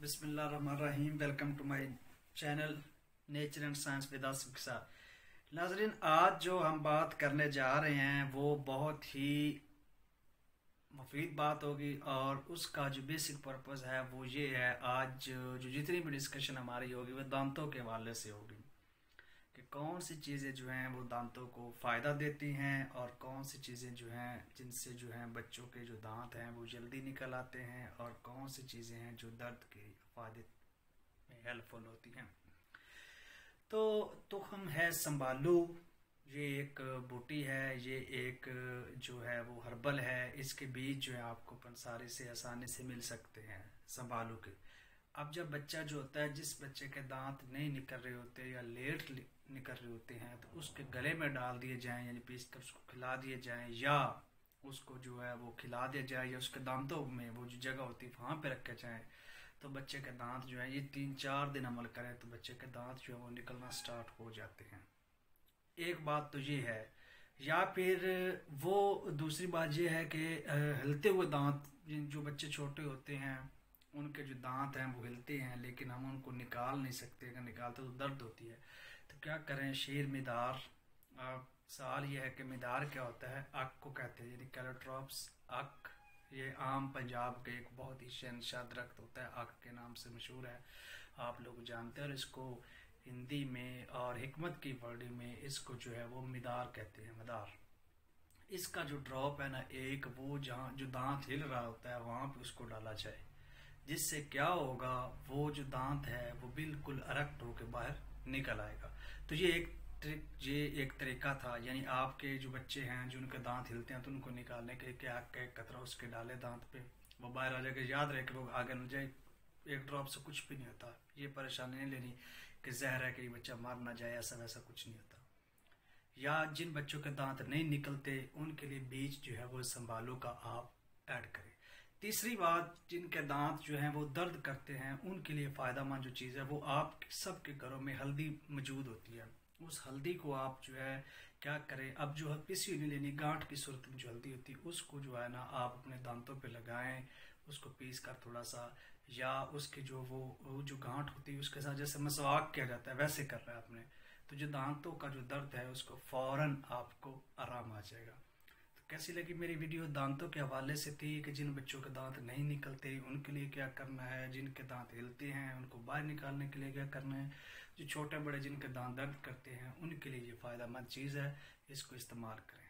बिस्मिल्लाहिर्रहमानिर्रहीम। Welcome to my channel nature and science with Asif के साथ। नाज़रीन, आज जो हम बात करने जा रहे हैं वो बहुत ही मुफीद बात होगी और उसका जो बेसिक पर्पस है वो ये है, आज जो जितनी भी डिस्कशन हमारी होगी वो दांतों के हवाले से होगी कि कौन सी चीज़ें जो हैं वो दांतों को फ़ायदा देती हैं और कौन सी चीज़ें जो हैं जिनसे जो हैं बच्चों के जो दांत हैं वो जल्दी निकल आते हैं और कौन सी चीज़ें हैं जो दर्द के फ़ायदे में हेल्पफुल होती हैं। तो हम है संभालू, ये एक बूटी है, ये एक जो है वो हर्बल है। इसके बीज जो है आपको पंसारी से आसानी से मिल सकते हैं संभालू के। अब जब बच्चा जो होता है, जिस बच्चे के दांत नहीं निकल रहे होते या लेट निकल रहे होते हैं, तो उसके गले में डाल दिए जाएं, यानी पीस कर उसको खिला दिए जाएं, या उसको जो है वो खिला दिया जाए, या उसके दांतों में वो जो जगह होती है वहाँ पे रखे जाएं, तो बच्चे के दांत जो है ये 3-4 दिन अमल करें तो बच्चे के दांत जो है वो निकलना स्टार्ट हो जाते हैं। एक बात तो ये है। या फिर वो दूसरी बात ये है कि हिलते हुए दांत, जो बच्चे छोटे होते हैं उनके जो दांत हैं वो हिलते हैं लेकिन हम उनको निकाल नहीं सकते, अगर निकालते तो दर्द होती है। तो क्या करें, शेर मिदार। सवाल ये है कि मिदार क्या होता है? अक को कहते हैं, यानी कैलोट्रॉप्स अक। ये आम पंजाब के एक बहुत ही शहनशाह दरख्त होता है, अक के नाम से मशहूर है, आप लोग जानते हैं। और इसको हिंदी में और हिकमत की वर्डिंग में इसको जो है वो मिदार कहते हैं, मदार। इसका जो ड्रॉप है ना, एक वो जहाँ जो दांत हिल रहा होता है वहाँ पे उसको डाला जाए, जिससे क्या होगा, वो जो दांत है वो बिल्कुल अरक्ट होकर बाहर निकल आएगा। तो ये एक तरीका था, यानी आपके जो बच्चे हैं जिनके दांत हिलते हैं तो उनको निकालने के लिए क्या एक कतरा उसके डाले दांत पे, वो बाहर आ जाएगा। याद रहे कि लोग आगे न जाए, एक ड्रॉप से कुछ भी नहीं होता। ये परेशानी नहीं लेनी कि जहर है कि बच्चा मार ना जाए, ऐसा वैसा कुछ नहीं होता। या जिन बच्चों के दांत नहीं निकलते उनके लिए बीज जो है वो संभालू का आप ऐड करें। तीसरी बात, जिनके दांत जो हैं वो दर्द करते हैं उनके लिए फ़ायदेमंद जो चीज़ है वो आप सबके घरों में हल्दी मौजूद होती है। उस हल्दी को आप जो है क्या करें, अब जो पिसी नहीं लेनी, गांठ की सूरत में जो हल्दी होती है उसको जो है ना आप अपने दांतों पे लगाएं, उसको पीस कर थोड़ा सा, या उसके जो वो जो गांठ होती है उसके साथ जैसे मसवाक किया जाता है वैसे कर रहा है आपने, तो जो दांतों का जो दर्द है उसको फौरन आपको आराम आ जाएगा। कैसी लगी मेरी वीडियो? दांतों के हवाले से थी कि जिन बच्चों के दांत नहीं निकलते उनके लिए क्या करना है, जिनके दांत हिलते हैं उनको बाहर निकालने के लिए क्या करना है, जो छोटे बड़े जिनके दांत दर्द करते हैं उनके लिए ये फ़ायदेमंद चीज़ है, इसको इस्तेमाल करें।